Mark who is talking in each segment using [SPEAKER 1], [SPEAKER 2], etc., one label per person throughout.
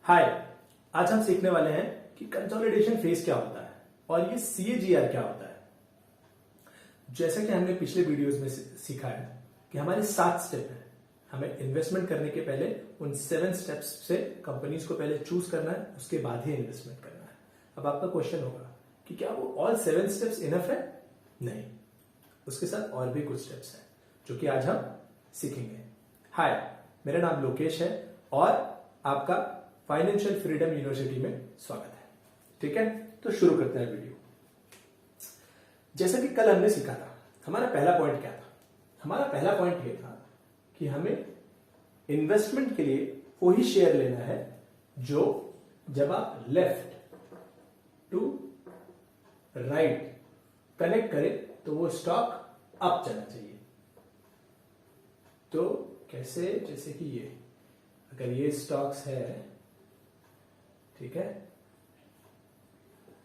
[SPEAKER 1] हाय, आज हम सीखने वाले हैं कि कंसोलिडेशन फेज क्या होता है और ये सीएजीआर क्या होता है। जैसा कि हमने पिछले वीडियोस में सीखा है कि हमारे 7 स्टेप हैं। हमें इन्वेस्टमेंट करने के पहले उन 7 स्टेप्स से कंपनीज को पहले चूज करना है, उसके बाद ही इन्वेस्टमेंट करना है। अब आपका क्वेश्चन होगा कि क्या वो ऑल 7 स्टेप्स इनफ है? नहीं, उसके साथ और भी कुछ स्टेप्स हैं जो कि आज हम सीखेंगे। हाय, मेरा नाम लोकेश है और आपका फाइनेंशियल फ्रीडम यूनिवर्सिटी में स्वागत है। ठीक है, तो शुरू करते हैं वीडियो। जैसा कि कल हमने सीखा था, हमारा पहला पॉइंट क्या था? हमारा पहला पॉइंट ये था कि हमें इन्वेस्टमेंट के लिए वही शेयर लेना है जो जब आप लेफ्ट टू राइट कनेक्ट करें तो वो स्टॉक अप चलना चाहिए। तो कैसे? जैसे कि ये, अगर ये स्टॉक्स है, ठीक है,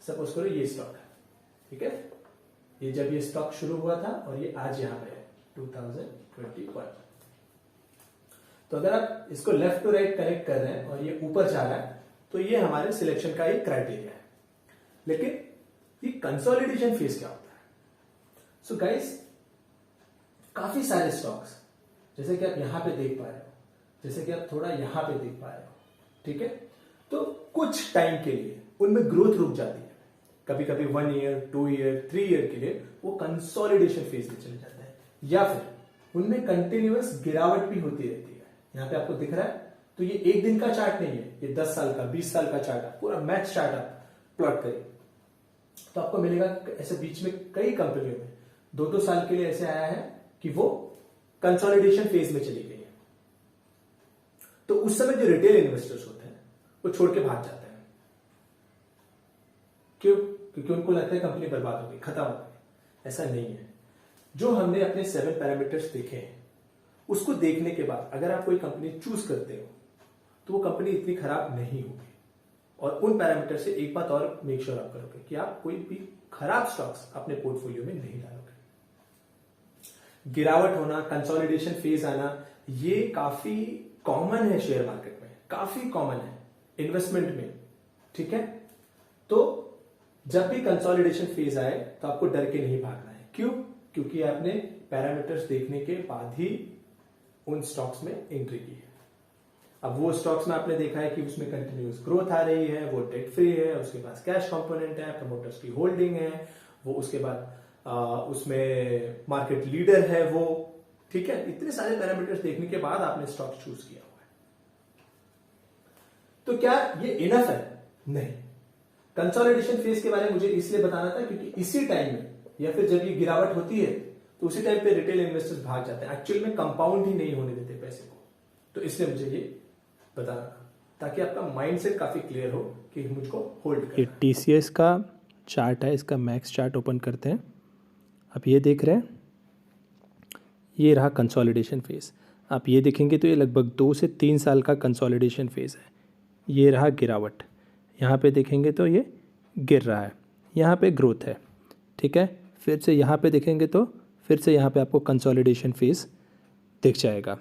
[SPEAKER 1] सपोज करो ये स्टॉक है, ठीक है, ये जब ये स्टॉक शुरू हुआ था और ये आज यहां पे है 2021। तो अगर आप इसको लेफ्ट टू राइट कनेक्ट कर रहे हैं और ये ऊपर जा रहा है तो ये हमारे सिलेक्शन का एक क्राइटेरिया है। लेकिन ये कंसोलिडेशन फेज क्या होता है? सो गाइस, काफी सारे स्टॉक्स जैसे कि आप यहां पे देख पा रहे हो, जैसे कि आप थोड़ा यहां पे देख पा रहे हो, ठीक है, तो कुछ टाइम के लिए उनमें ग्रोथ रुक जाती है। कभी कभी 1 ईयर, 2 ईयर, 3 ईयर के लिए वो कंसोलिडेशन फेज में चले जाते हैं, या फिर उनमें कंटिन्यूअस गिरावट भी होती रहती है। यहां पे आपको दिख रहा है, तो ये एक दिन का चार्ट नहीं है, ये 10 साल का, 20 साल का चार्ट है, पूरा मैच चार्ट आप प्लॉट करिए तो आपको मिलेगा ऐसे बीच में कई कंपनियों में 2-2 साल के लिए ऐसे आया है कि वो कंसोलिडेशन फेज में चली गई है। तो उस समय जो रिटेल इन्वेस्टर्स होते हैं वो छोड़ के भाग जाते हैं। क्यों? क्योंकि उनको लगता है कंपनी बर्बाद हो गई, खत्म हो गई। ऐसा नहीं है। जो हमने अपने 7 पैरामीटर्स देखे हैं, उसको देखने के बाद अगर आप कोई कंपनी चूज करते हो तो वो कंपनी इतनी खराब नहीं होगी। और उन पैरामीटर से एक बात और मेक श्योर आप करोगे कि आप कोई भी खराब स्टॉक्स अपने पोर्टफोलियो में नहीं डालोगे। गिरावट होना, कंसोलिडेशन फेज आना, ये काफी कॉमन है शेयर मार्केट में, काफी कॉमन है इन्वेस्टमेंट में, ठीक है। तो जब भी कंसोलिडेशन फेज आए तो आपको डर के नहीं भागना है। क्यों? क्योंकि आपने पैरामीटर्स देखने के बाद ही उन स्टॉक्स में एंट्री की है। अब वो स्टॉक्स में आपने देखा है कि उसमें कंटिन्यूअस ग्रोथ आ रही है, वो डेट फ्री है, उसके पास कैश कंपोनेंट है, प्रमोटर्स की होल्डिंग है, वो उसके बाद उसमें मार्केट लीडर है वो, ठीक है। इतने सारे पैरामीटर्स देखने के बाद आपने स्टॉक चूज किया हुआ है। तो क्या ये इनफ है? नहीं। कंसोलिडेशन फेज के बारे में मुझे इसलिए बताना था क्योंकि इसी टाइम में या फिर जब ये गिरावट होती है तो उसी टाइम पे रिटेल इन्वेस्टर्स भाग जाते हैं, एक्चुअल में कंपाउंड ही नहीं होने देते पैसे को। तो इसलिए मुझे ये बताना था ताकि आपका माइंडसेट काफी क्लियर हो कि मुझको होल्ड करना है।
[SPEAKER 2] ये टीसीएस का चार्ट है, इसका मैक्स चार्ट ओपन करते हैं। आप ये देख रहे हैं, ये रहा कंसोलिडेशन फेज। आप ये देखेंगे तो ये लगभग 2 से 3 साल का कंसोलिडेशन फेज है। ये रहा गिरावट, यहाँ पे देखेंगे तो ये गिर रहा है, यहाँ पे ग्रोथ है, ठीक है। फिर से यहाँ पे देखेंगे तो फिर से यहाँ पे आपको कंसोलिडेशन फेज दिख जाएगा,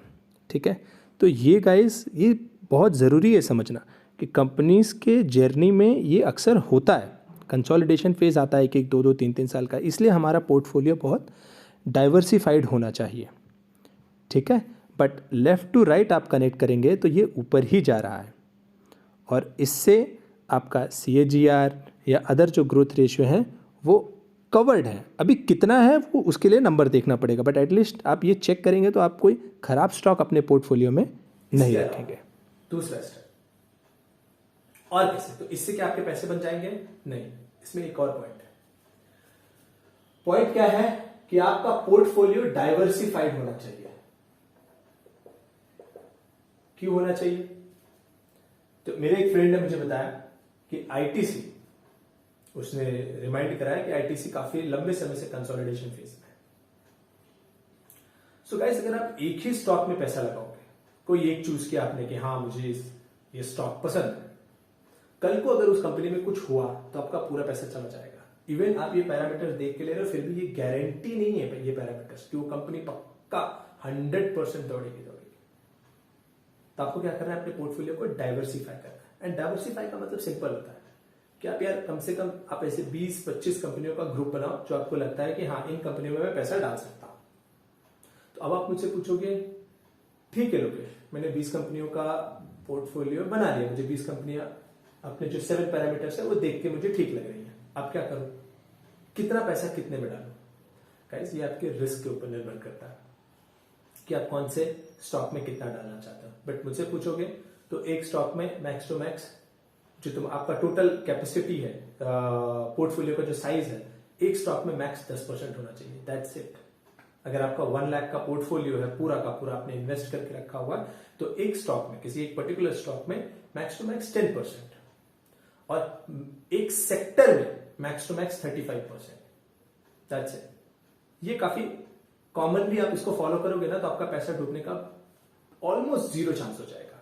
[SPEAKER 2] ठीक है। तो ये गाइस, ये बहुत ज़रूरी है समझना कि कंपनीज़ के जर्नी में ये अक्सर होता है, कंसोलिडेशन फेज आता है 1-1, 2-2, 3-3 साल का। इसलिए हमारा पोर्टफोलियो बहुत डाइवर्सिफाइड होना चाहिए, ठीक है। बट लेफ़्ट टू राइट आप कनेक्ट करेंगे तो ये ऊपर ही जा रहा है और इससे आपका CAGR या अदर जो ग्रोथ रेशियो हैं वो कवर्ड है। अभी कितना है वो उसके लिए नंबर देखना पड़ेगा, बट एटलीस्ट आप ये चेक करेंगे तो आप कोई खराब स्टॉक अपने पोर्टफोलियो में नहीं रखेंगे।
[SPEAKER 1] दूसरा स्टेप और कैसे? तो इससे क्या आपके पैसे बन जाएंगे? नहीं, इसमें एक और पॉइंट है। पॉइंट क्या है कि आपका पोर्टफोलियो डाइवर्सिफाइड होना चाहिए। क्यों होना चाहिए? तो मेरे एक फ्रेंड ने मुझे बताया कि आईटीसी, उसने रिमाइंड कराया कि आईटीसी काफी लंबे समय से कंसोलिडेशन फेज में है। सो गाइस, अगर आप एक ही स्टॉक में पैसा लगाओगे, कोई एक चूज किया आपने कि हाँ मुझे ये स्टॉक पसंद है, कल को अगर उस कंपनी में कुछ हुआ तो आपका पूरा पैसा चला जाएगा। इवन आप ये पैरामीटर्स देख के ले रहे हो, फिर भी ये गारंटी नहीं है ये पैरामीटर्स कि वो कंपनी पक्का 100% दौड़ेगी। तो आपको क्या करना है, अपने पोर्टफोलियो को डाइवर्सिफाई करना है। एंड डाइवर्सिफाई का मतलब सिंपल होता है कि आप यार कम से कम आप ऐसे 20-25 कंपनियों का ग्रुप बनाओ जो आपको लगता है कि हाँ इन कंपनियों में मैं पैसा डाल सकता हूं। तो अब आप मुझसे पूछोगे ठीक है लोकेश, मैंने 20 कंपनियों का पोर्टफोलियो बना लिया, मुझे 20 कंपनियां अपने जो 7 पैरामीटर्स है वो देख के मुझे ठीक लग रही है, अब क्या करूं, कितना पैसा कितने में डालूं? गाइस ये आपके रिस्क के ऊपर निर्भर करता है कि आप कौन से स्टॉक में कितना डालना चाहते हो। बट मुझसे पूछोगे तो एक स्टॉक में मैक्स टू मैक्स जो तुम आपका टोटल कैपेसिटी है पोर्टफोलियो का जो साइज है, एक स्टॉक में मैक्स 10% होना चाहिए, दैट्स इट। अगर आपका 1 लाख का पोर्टफोलियो है पूरा का पूरा आपने इन्वेस्ट करके रखा हुआ है, तो एक स्टॉक में किसी एक पर्टिकुलर स्टॉक में मैक्स टू मैक्स 10% और एक सेक्टर में max to max 35%, that's it. ये काफी कॉमनली आप इसको फॉलो करोगे ना तो आपका पैसा डूबने का ऑलमोस्ट 0 चांस हो जाएगा,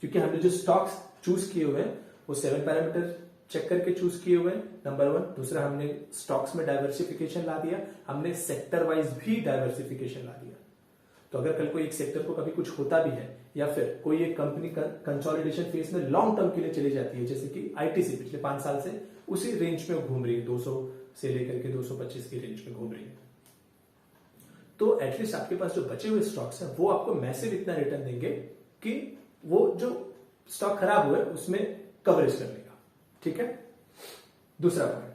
[SPEAKER 1] क्योंकि हमने जो स्टॉक्स चूज किए हुए हैं वो 7 पैरामीटर चेक करके चूज किए हुए हैं, नंबर 1। दूसरा, हमने स्टॉक्स में डाइवर्सिफिकेशन ला दिया, हमने सेक्टर वाइज भी डाइवर्सिफिकेशन ला दिया। तो अगर कल को एक सेक्टर को कभी कुछ होता भी है या फिर कोई एक कंपनी कंसोलिडेशन फेज में लॉन्ग टर्म के लिए चली जाती है, जैसे कि आईटीसी पिछले 5 साल से उसी रेंज में घूम रही है, 200 से लेकर के 225 की रेंज में घूम रही है, तो एटलीस्ट आपके पास जो बचे हुए स्टॉक्स हैं वो आपको मैसिव इतना रिटर्न देंगे कि वो जो स्टॉक खराब हुए उसमें कवरेज कर लेगा, ठीक है। दूसरा पॉइंट,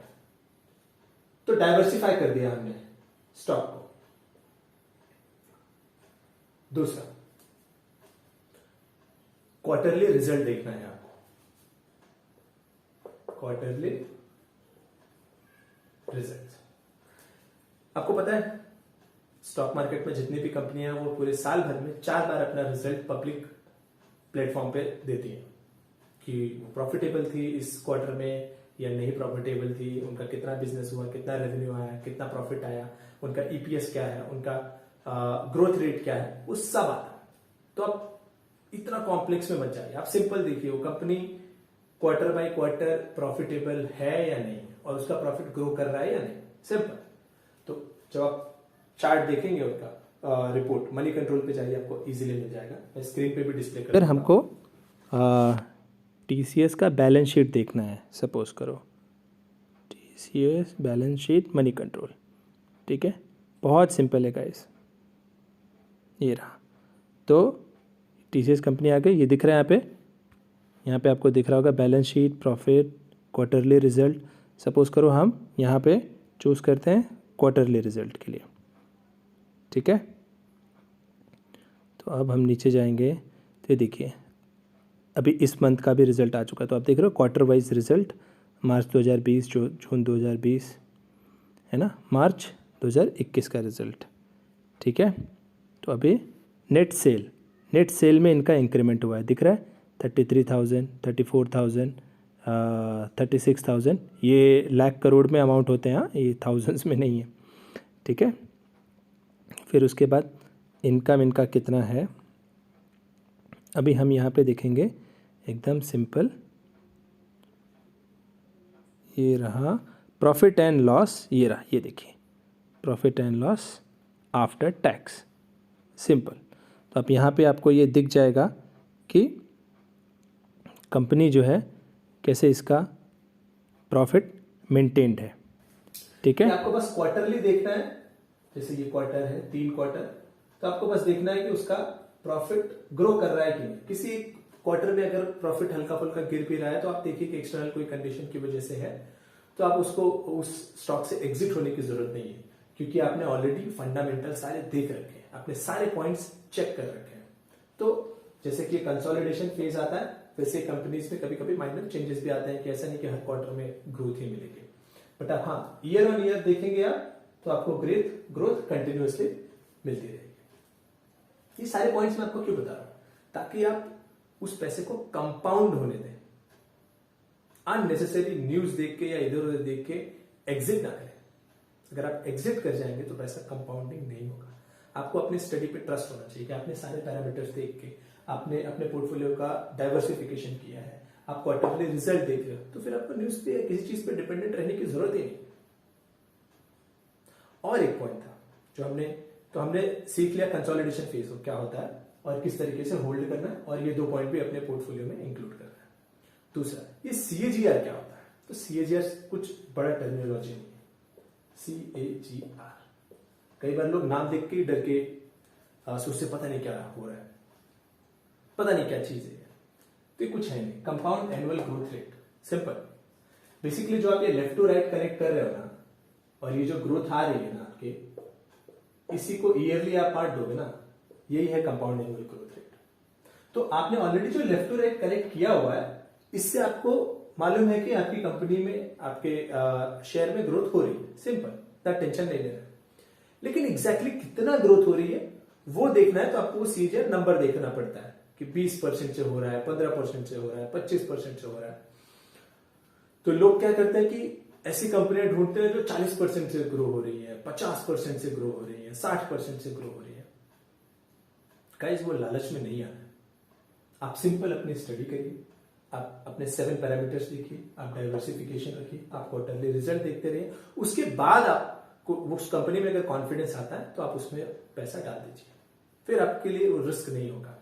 [SPEAKER 1] तो डाइवर्सिफाई कर दिया हमने स्टॉक को। दूसरा, क्वार्टरली रिजल्ट देखना है आपको, क्वार्टरली रिजल्ट। आपको पता है स्टॉक मार्केट में जितनी भी कंपनियां हैं वो पूरे साल भर में 4 बार अपना रिजल्ट पब्लिक प्लेटफॉर्म पे देती हैं कि वो प्रॉफिटेबल थी इस क्वार्टर में या नहीं प्रॉफिटेबल थी, उनका कितना बिजनेस हुआ, कितना रेवेन्यू आया, कितना प्रॉफिट आया, उनका ईपीएस क्या है, उनका ग्रोथ रेट क्या है, वो सब आता है। तो आप इतना कॉम्प्लेक्स में मत जाइए, आप सिंपल देखिए वो company quarter by quarter profitable है या नहीं और उसका प्रॉफिट ग्रो कर रहा है या नहीं, सिंपल। तो जब आप चार्ट देखेंगे उनका रिपोर्ट मनी कंट्रोल पे जाइए, आपको इजीली मिल जाएगा, मैं स्क्रीन पे भी डिस्प्ले कर
[SPEAKER 2] अगर हमको टीसीएस का बैलेंस शीट देखना है, सपोज करो TCS balance sheet money control, ठीक है, बहुत सिंपल है गाइस, ये रहा। तो टीसीएस कंपनी आ गई, ये दिख रहा है यहाँ पे आपको दिख रहा होगा balance sheet, profit, quarterly result. Suppose करो हम यहाँ पे चूज़ करते हैं क्वार्टरली रिजल्ट के लिए, ठीक है। तो अब हम नीचे जाएंगे तो देखिए अभी इस मंथ का भी रिज़ल्ट आ चुका है, तो आप देख रहे हो क्वार्टर वाइज रिज़ल्ट, मार्च 2020, जून 2020, है ना, मार्च 2021 का रिज़ल्ट, ठीक है। तो अभी नेट सेल में इनका इंक्रीमेंट हुआ है, दिख रहा है 33,000, 34,000, 36,000, ये लाख करोड़ में अमाउंट होते हैं, हाँ, ये थाउजेंड्स में नहीं है, ठीक है। फिर उसके बाद इनकम इनका कितना है, अभी हम यहाँ पे देखेंगे एकदम सिंपल, ये रहा प्रॉफिट एंड लॉस, ये रहा, ये देखिए profit and loss after tax, simple. तो अब यहाँ पे आपको ये दिख जाएगा कि कंपनी जो है कैसे इसका प्रॉफिट मेंटेन्ड है, ठीक है।
[SPEAKER 1] आपको बस क्वार्टरली देखना है, जैसे ये क्वार्टर है 3 क्वार्टर, तो आपको बस देखना है कि उसका प्रॉफिट ग्रो कर रहा है कि नहीं। किसी क्वार्टर में अगर प्रॉफिट हल्का फुल्का गिर भी रहा है तो आप देखिए कि एक्सटर्नल कोई कंडीशन की वजह से है, तो आप उसको उस स्टॉक से एग्जिट होने की जरूरत नहीं है, क्योंकि आपने ऑलरेडी फंडामेंटल सारे देख रखे हैं, आपने सारे पॉइंट्स चेक कर रखे हैं। तो जैसे कि कंसोलिडेशन फेज आता है वैसे कंपनीज में कभी कभी माइनर चेंजेस भी आते हैं कि ऐसा नहीं कि हर क्वार्टर में ग्रोथ ही मिलेगी, बट आप हाँ ईयर ऑन ईयर देखेंगे आप तो आपको ग्रोथ कंटिन्यूअसली मिलती रहेगी। ये सारे पॉइंट्स मैं आपको क्यों बता रहा हूं, ताकि आप उस पैसे को कंपाउंड होने दें, अननेसेसरी न्यूज देख के या इधर उधर देख के एग्जिट ना करें। अगर आप एग्जिट कर जाएंगे तो पैसा कंपाउंडिंग नहीं होगा। आपको अपनी स्टडी पे ट्रस्ट होना चाहिए कि आपने सारे पैरामीटर्स देख के आपने अपने पोर्टफोलियो का डाइवर्सिफिकेशन किया है, आप क्वार्टरली रिजल्ट देख रहे हो, तो फिर आपको न्यूज पे किसी चीज पे डिपेंडेंट रहने की जरूरत ही नहीं। और एक पॉइंट था जो हमने सीख लिया कंसोलिडेशन फेज क्या होता है और किस तरीके से होल्ड करना है, और ये 2 पॉइंट भी अपने पोर्टफोलियो में इंक्लूड करना है। दूसरा, ये CAGR क्या होता है? तो CAGR कुछ बड़ा टर्मिनोलॉजी नहीं है। CAGR कई बार लोग नाम देख के ही डर के सोचते पता नहीं क्या हो रहा है, पता नहीं क्या चीज है। तो ये कुछ है नहीं, compound annual growth rate, simple. Basically जो आप ये लेफ्ट टू राइट कनेक्ट कर रहे हो ना, और ये जो ग्रोथ आ रही है ना आपके, इसी को ईयरली आप पार्ट दोगे ना, यही है कंपाउंड एनुअल ग्रोथ रेट। तो आपने ऑलरेडी जो लेफ्ट टू राइट कनेक्ट किया हुआ है, इससे आपको मालूम है कि आपकी कंपनी में, आपके शेयर में ग्रोथ हो रही है, सिंपल, इतना टेंशन नहीं लेना। लेकिन एग्जैक्टली कितना ग्रोथ हो रही है वो देखना है, तो आपको वो CAGR नंबर देखना पड़ता है कि 20% से हो रहा है, 15% से हो रहा है, 25% से हो रहा है। तो लोग क्या करते हैं कि ऐसी कंपनियां ढूंढते हैं जो 40% से ग्रो हो रही है, 50% से ग्रो हो रही है, 60% से ग्रो हो रही है। गाइस, वो लालच में नहीं आना है। आप सिंपल अपनी स्टडी करिए, आप अपने 7 पैरामीटर्स देखिए, आप डाइवर्सिफिकेशन रखिए, आप क्वार्टरली रिजल्ट देखते रहिए। उसके बाद आपको उस कंपनी में अगर कॉन्फिडेंस आता है तो आप उसमें पैसा डाल दीजिए, फिर आपके लिए वो रिस्क नहीं होगा।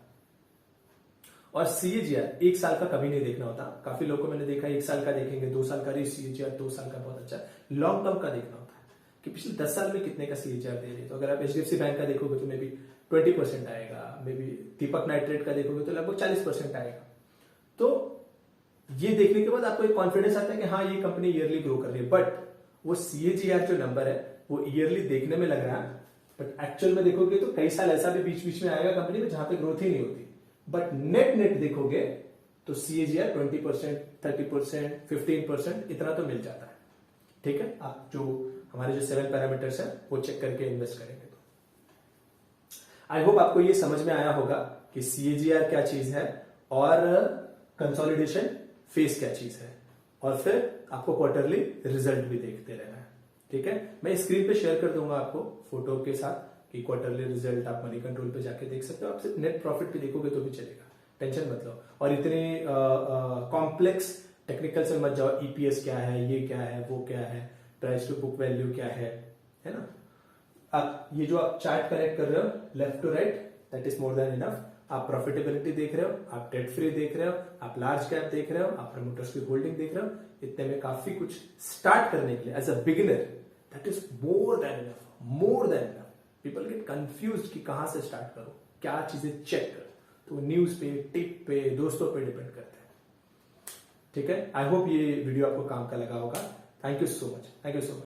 [SPEAKER 1] और CAGR 1 साल का कभी नहीं देखना होता। काफी लोगों को मैंने देखा 1 साल का देखेंगे, 2 साल का, CAGR 2 साल का बहुत अच्छा है। लॉन्ग टर्म का देखना होता है कि पिछले 10 साल में कितने का CAGR दे रही है। तो अगर आप HDFC बैंक का देखोगे तो मे बी 20% आएगा, मे बी दीपक नाइट्रेट का देखोगे तो लगभग 40% आएगा। तो ये देखने के बाद आपको एक कॉन्फिडेंस आता है कि हाँ, ये कंपनी ईयरली ग्रो कर रही है। बट वो CAGR जो नंबर है वो ईयरली देखने में लग रहा है, बट एक्चुअल में देखोगे तो कई साल ऐसा भी बीच बीच में आएगा कंपनी में जहां पे ग्रोथ ही नहीं होती। बट नेट देखोगे तो CAGR 20%, 30%, 15% इतना तो मिल जाता है। ठीक है, आप जो हमारे जो 7 पैरामीटर्स है वो चेक करके इन्वेस्ट करेंगे तो आई होप आपको ये समझ में आया होगा कि CAGR क्या चीज है और कंसोलिडेशन फेस क्या चीज है, और फिर आपको क्वार्टरली रिजल्ट भी देखते रहना है। ठीक है, मैं स्क्रीन पे शेयर कर दूंगा आपको फोटो के साथ कि क्वार्टरली रिजल्ट आप मनी कंट्रोल पे जाके देख सकते हो। आप सिर्फ नेट प्रॉफिट पे देखोगे तो भी चलेगा, टेंशन मत लो। और इतने कॉम्प्लेक्स टेक्निकल से मत जाओ, EPS क्या है, ये क्या है, वो क्या है, प्राइस टू बुक वैल्यू क्या है ना। आप ये जो आप चार्ट कनेक्ट कर रहे हो left to right, that is more than enough. आप प्रॉफिटेबिलिटी देख रहे हो, आप डेट फ्री देख रहे हो, आप लार्ज कैप देख रहे हो, आप प्रमोटर्स की होल्डिंग देख रहे हो, इतने में काफी कुछ स्टार्ट करने के लिए as a beginner that is more than enough, more than enough. People get confuse कि कहां से स्टार्ट करो, क्या चीजें चेक करो, तो न्यूज पे, टिप पे, दोस्तों पे डिपेंड करते हैं। ठीक है, आई होप ये वीडियो आपको काम का लगा होगा। Thank you so much, thank you so much.